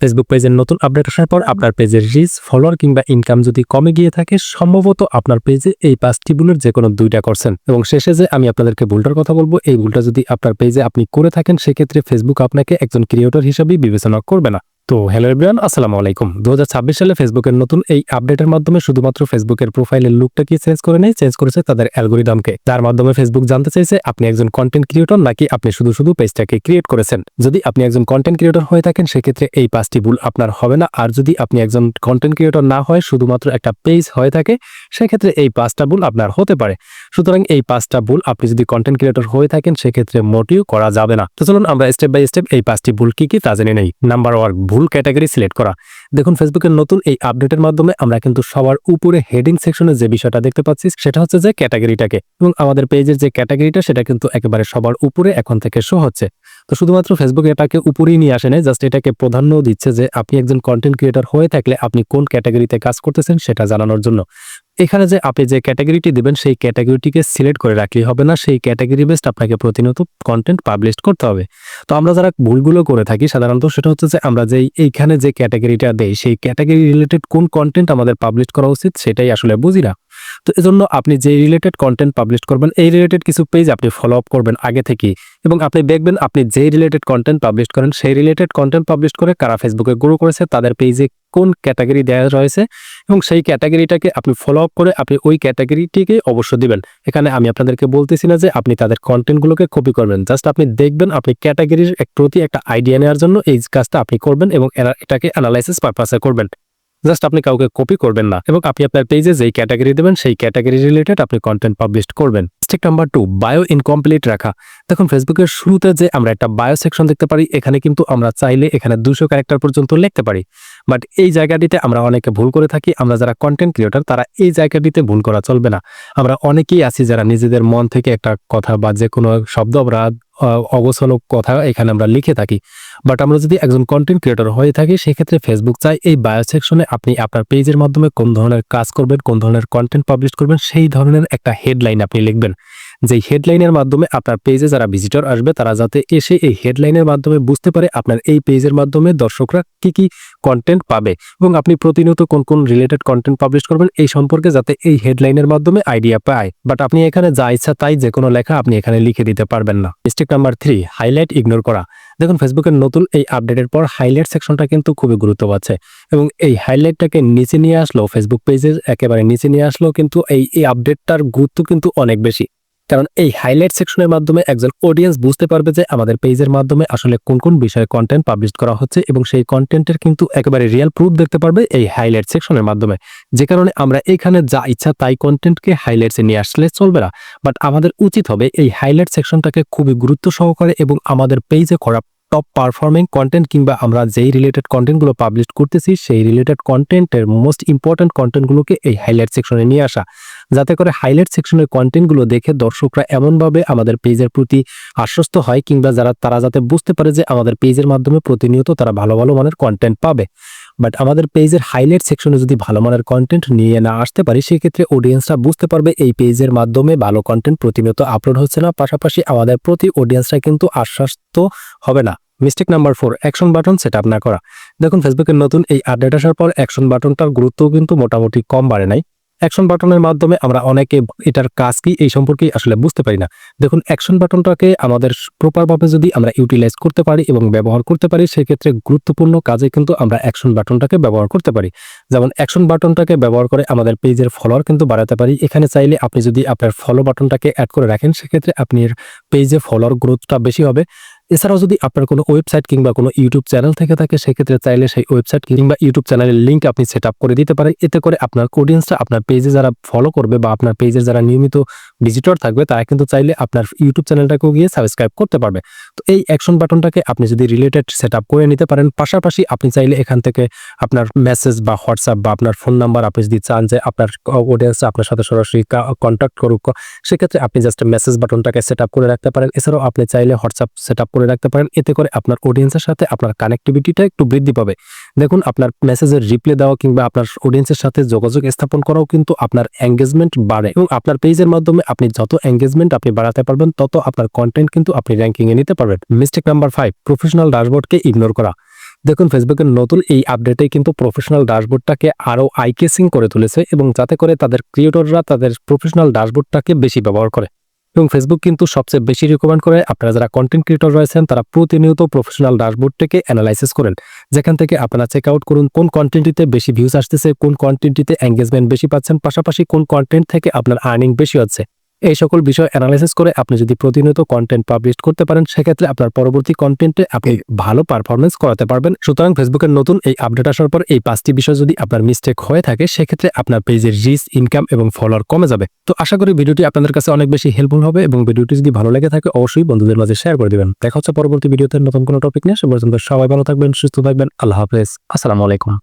Facebook পেজের নতুন update আসার পর আপনার পেজের রিচ, ফলোয়ার কিংবা ইনকাম যদি কমে গিয়ে থাকে, সম্ভবত আপনার পেজে এই 5টি ভুলের যে কোনো 2টা করছেন। এবং শেষে যে আমি আপনাদেরকে ভুলটার কথা বলবো, এই ভুলটা যদি আপনার পেজে আপনি করে থাকেন, সেক্ষেত্রে ফেসবুক আপনাকে একজন ক্রিয়েটর হিসেবেই বিবেচনা করবে না। তো হ্যালো এভরিওয়ান, আসসালামু আলাইকুম। 2026 সালে ফেসবুকের নতুন এই আপডেটের মাধ্যমে শুধুমাত্র ফেসবুকের প্রোফাইলের লুকটা কি চেঞ্জ করে নেই, চেঞ্জ করেছে তাদের অ্যালগরিদমকে। তার মাধ্যমে ফেসবুক জানতে চাইছে আপনি একজন কন্টেন্ট ক্রিয়েটর নাকি আপনি শুধু পেজটাকে ক্রিয়েট করেছেন। যদি আপনি একজন কন্টেন্ট ক্রিয়েটর হয়ে থাকেন, সেক্ষেত্রে এই 5টি ভুল আপনার হবে না। আর যদি আপনি একজন কন্টেন্ট ক্রিয়েটর না হয়, শুধুমাত্র একটা পেজ হয়ে থাকে, সেক্ষেত্রে এই 5টা ভুল আপনার হতে পারে। সুতরাং এই 5টা ভুল আপনি যদি কন্টেন্ট ক্রিয়েটর হয়ে থাকেন, সেক্ষেত্রে মোটেও করা যাবে না। তো চলুন আমরা স্টেপ বাই স্টেপ এই 5টি ভুল কি তা জেনে নেই। নাম্বার 1, ভুল ক্যাটাগরি সিলেক্ট করা। দেখুন, ফেসবুকের নতুন এই আপডেটের মাধ্যমে আমরা কিন্তু সবার উপরে হেডিং সেকশনে যে বিষয়টা দেখতে পাচ্ছি, সেটা হচ্ছে যে ক্যাটাগরিটাকে, এবং আমাদের পেজের যে ক্যাটাগরিটা সেটা কিন্তু একেবারে সবার উপরে এখন থেকে শো হচ্ছে। তো শুধুমাত্র ফেসবুক এটাকে উপরেই নিয়ে আসে নাই, জাস্ট এটাকে প্রাধান্য দিচ্ছে যে আপনি একজন কন্টেন্ট ক্রিয়েটর হয়ে থাকলে আপনি কোন ক্যাটাগরিতে কাজ করতেছেন সেটা জানানোর জন্য। এখানে যে আপনি যে ক্যাটাগরিটি দিবেন, সেই ক্যাটাগরিটিকে সিলেক্ট করে রাখলেই হবে না, সেই ক্যাটাগরি বেসড আপনাকে প্রতিনিয়ত কন্টেন্ট পাবলিশ করতে হবে। তো আমরা যারা ভুলগুলো করে থাকি সাধারণত, সেটা হচ্ছে যে আমরা এইখানে যে ক্যাটাগরিটা দেই, সেই ক্যাটাগরি রিলেটেড কোন কন্টেন্ট আমাদের পাবলিশ করা উচিত সেটাই আসলে বুঝি না। তো এজন্য আপনি যে রিলেটেড কন্টেন্ট পাবলিশ করবেন, এই রিলেটেড কিছু পেজ আপনি ফলো আপ করবেন আগে থেকেই, এবং আপনি দেখবেন আপনি যে রিলেটেড কন্টেন্ট পাবলিশ করেন, সেই রিলেটেড কন্টেন্ট পাবলিশ করে কারা ফেসবুকে গ্রো করেছে, তাদের পেজে কোন ক্যাটাগরি দেওয়া রয়েছে, এবং সেই ক্যাটাগরিটাকে আপনি ফলো আপ করে আপনি ওই ক্যাটাগরিটিকে অবশ্য দিবেন। এখানে আমি আপনাদেরকে বলতেছি না যে আপনি তাদের কন্টেন্টগুলোকে কপি করবেন, জাস্ট আপনি দেখবেন, আপনি ক্যাটাগরির প্রতি একটা আইডিয়া নেওয়ার জন্য এই কাজটা আপনি করবেন, এবং এটাকে অ্যানালাইসিস পারপাসে করবেন। জাস্ট আপনি কাউকে কপি করবেন না, এবং আপনি আপনার পেজে যেই ক্যাটাগরি দেবেন, সেই ক্যাটাগরি রিলেটেড আপনি কন্টেন্ট পাবলিশ করবেন। স্টেপ নাম্বার 2, বায়ো ইনকমপ্লিট রাখা। দেখুন, ফেসবুকের শুরুতে যে আমরা একটা বায়ো সেকশন দেখতে পারি, এখানে কিন্তু আমরা চাইলে এখানে 200 ক্যারেক্টার পর্যন্ত লিখতে পারি। বাট এই জায়গাটিতে আমরা অনেকে ভুল করে থাকি। আমরা যারা কন্টেন্ট ক্রিয়েটর, তারা এই জায়গাটিতে ভুল করা চলবে না। আমরা অনেকেই আছি যারা নিজেদের মন থেকে একটা কথা বা যে কোনো শব্দ আমরা অগোছালো কথা এখানে আমরা লিখে থাকি। বাট আমরা যদি একজন কন্টেন্ট ক্রিয়েটর হয়ে থাকি, সেক্ষেত্রে ফেসবুক চাই এই বায়ো সেকশনে আপনি আপনার পেজের মাধ্যমে কোন ধরনের কাজ করবেন, কোন ধরনের কন্টেন্ট পাবলিশ করবেন, সেই ধরনের একটা হেডলাইন আপনি লিখবেন। যেই হেডলাইনের মাধ্যমে আপনার পেজে যারা ভিজিটর আসবে, তারা যাতে এসে এই হেডলাইনের মাধ্যমে বুঝতে পারে আপনার এই পেজের মাধ্যমে দর্শকরা কি কন্টেন্ট পাবে, এবং আপনি প্রতিনিয়ত কোন রিলেটেড কন্টেন্ট পাবলিশ করবেন এই সম্পর্কে যাতে এই হেডলাইনের মাধ্যমে আইডিয়া পায়। বাট আপনি এখানে যা ইচ্ছা তাই যে কোনো লেখা আপনি এখানে লিখে দিতে পারবেন না। স্টেপ নাম্বার 3, হাইলাইট ইগনোর করা। দেখুন, ফেসবুকের নতুন এই আপডেটের পর হাইলাইট সেকশনটা কিন্তু খুবই গুরুত্ব পাচ্ছে, এবং এই হাইলাইটটাকে নিচে নিয়ে আসলো, ফেসবুক পেজের একেবারে নিচে নিয়ে আসলো, কিন্তু এই আপডেটটার গুরুত্ব কিন্তু অনেক বেশি। কারণ এই হাইলাইট সেকশনের মাধ্যমে একজন অডিয়েন্স বুঝতে পারবে যে আমাদের পেজের মাধ্যমে আসলে কোন বিষয়ে কন্টেন্ট পাবলিশ করা হচ্ছে, এবং সেই কন্টেন্টের কিন্তু একেবারে রিয়েল প্রুফ দেখতে পারবে এই হাইলাইট সেকশনের মাধ্যমে। যে কারণে আমরা এখানে যা ইচ্ছা তাই কন্টেন্টকে হাইলাইটসে নিয়ে আসলে চলবে না। বাট আমাদের উচিত হবে এই হাইলাইট সেকশনটাকে খুবই গুরুত্ব সহকারে, এবং আমাদের পেজে করা টপ পারফর্মিং কন্টেন্ট কিংবা আমরা যেই রিলেটেড কন্টেন্টগুলো পাবলিশ করতেছি, সেই রিলেটেড কন্টেন্টের মোস্ট ইম্পর্টেন্ট কন্টেন্টগুলোকে এই হাইলাইট সেকশনে নিয়ে আসা, যাতে করে হাইলাইট সেকশনের কন্টেন্টগুলো দেখে দর্শকরা এমনভাবে আমাদের পেজের প্রতি আশ্বস্ত হয়, কিংবা তারা যাতে বুঝতে পারে যে আমাদের পেজের মাধ্যমে প্রতিনিয়ত তারা ভালো মানের কন্টেন্ট পাবে। বাট আমাদের পেজের হাইলাইট সেকশনে যদি ভালো মানের কন্টেন্ট নিয়ে না আসতে পারি, সেক্ষেত্রে অডিয়েন্সরা বুঝতে পারবে এই পেজের মাধ্যমে ভালো কন্টেন্ট প্রতিনিয়ত আপলোড হচ্ছে না, পাশাপাশি আমাদের প্রতি অডিয়েন্সরা কিন্তু আশ্বস্ত হবে না। Mistake number 4, action button set up না করা। দেখুন, ফেসবুকের নতুন এই আপডেট আসার পর অ্যাকশন বাটনটার গুরুত্বও কিন্তু মোটামুটি কম বাড়ে নাই। অ্যাকশন বাটনের মাধ্যমে আমরা অনেকে এটার কাজ কি এই সম্পর্কে আসলে বুঝতে পারি না। দেখুন, অ্যাকশন বাটনটাকে আমাদের প্রপারভাবে যদি আমরা ইউটিলাইজ করতে পারি এবং ব্যবহার করতে পারি, সেক্ষেত্রে গুরুত্বপূর্ণ কাজে কিন্তু আমরা অ্যাকশন বাটনটাকে ব্যবহার করতে পারি। যেমন অ্যাকশন বাটনটাকে ব্যবহার করে আমাদের পেজের ফলোয়ার কিন্তু বাড়াতে পারি। এখানে চাইলে আপনি যদি আপনার ফলো বাটনটাকে অ্যাড করে রাখেন, সেক্ষেত্রে আপনার পেজে ফলোয়ার গ্রোথটা বেশি হবে। এছাড়াও যদি আপনার কোনো ওয়েবসাইট কিংবা কোনো ইউটিউব চ্যানেল থেকে থাকে, সেক্ষেত্রে চাইলে সেই ওয়েবসাইট কিংবা ইউটিউব চ্যানেলের লিঙ্ক আপনি সেট আপ করে দিতে পারেন। এতে করে আপনার অডিয়েন্সরা আপনার পেজে যারা ফলো করবে বা আপনার পেজের যারা নিয়মিত ভিজিটর থাকবে, তারা কিন্তু চাইলে আপনার ইউটিউব চ্যানেলটাকেও গিয়ে সাবস্ক্রাইব করতে পারবে। তো এই অ্যাকশন বাটনটাকে আপনি যদি রিলেটেড সেট আপ করে নিতে পারেন, পাশাপাশি আপনি চাইলে এখান থেকে আপনার মেসেজ বা হোয়াটসঅ্যাপ বা আপনার ফোন নাম্বার আপনি যদি চান যে আপনার অডিয়েন্সরা আপনার সাথে সরাসরি কন্ট্যাক্ট করুক, সেক্ষেত্রে আপনি জাস্ট মেসেজ বাটনটাকে সেট আপ করে রাখতে পারেন। এছাড়াও আপনি চাইলে হোয়াটসঅ্যাপ সেট আপ করে রাখতে পারেন। এতে করে আপনার অডিয়েন্সের সাথে আপনার কানেক্টিভিটিটা একটু বৃদ্ধি পাবে। দেখুন, আপনার মেসেজের রিপ্লাই দেওয়া কিংবা আপনার অডিয়েন্সের সাথে যোগাযোগ স্থাপন করাও কিন্তু আপনার এঙ্গেজমেন্ট বাড়ে, এবং আপনার পেজের মাধ্যমে আপনি যত এঙ্গেজমেন্ট আপনি বাড়াতে পারবেন, তত আপনার কন্টেন্ট কিন্তু আপনি র্যাঙ্কিং এ নিতে পারবেন। মিস্টেক নাম্বার 5, প্রফেশনাল ড্যাশবোর্ডকে ইগনোর করা। দেখুন ফেসবুকের নতুন এই আপডেটে কিন্তু প্রফেশনাল ড্যাশবোর্ডটাকে আরো আই কেসিং করে তুলেছে এবং যাতে করে তাদের ক্রিয়েটররা তাদের প্রফেশনাল ড্যাশবোর্ডটাকে বেশি ব্যবহার করে। এবং ফেসবুক কিন্তু সবচেয়ে বেশি রিকমেন্ড করে আপনারা যারা কন্টেন্ট ক্রিয়েটর রয়েছেন তারা প্রতিনিয়ত প্রফেশনাল ড্যাশবোর্ডটাকে অ্যানালাইসিস করেন, যেখান থেকে আপনারা চেক আউট করুন কোন কন্টেন্টটিতে বেশি ভিউজ আসতেছে, কোন কন্টেন্টটিতে এঙ্গেজমেন্ট বেশি পাচ্ছেন, পাশাপাশি কোন কন্টেন্ট থেকে আপনার আর্নিং বেশি হচ্ছে। এই সকল বিষয় অ্যানালাইসিস করে আপনি যদি প্রতিনিয়ত কন্টেন্ট পাবলিশ করতে পারেন, সেক্ষেত্রে আপনার পরবর্তী কন্টেন্টে আপনি ভালো পারফরমেন্স করাতে পারবেন। সুতরাং ফেসবুকের নতুন এই আপডেট আসার পর এই 5টি বিষয় যদি আপনার মিস্টেক হয়ে থাকে, সেক্ষেত্রে আপনার পেজের রিচ, ইনকাম এবং ফলোয়ার কমে যাবে। তো আশা করি ভিডিওটি আপনাদের কাছে অনেক বেশি হেল্পফুল হবে এবং ভিডিওটি যদি ভালো লেগে থাকে অবশ্যই বন্ধুদের মাঝে শেয়ার করে দিবেন। দেখা হচ্ছে পরবর্তী ভিডিওতে নতুন কোনো টপিক নিয়ে। সে পর্যন্ত সবাই ভালো থাকবেন, সুস্থ থাকবেন। আল্লাহ হাফেজ, আসসালামু আলাইকুম।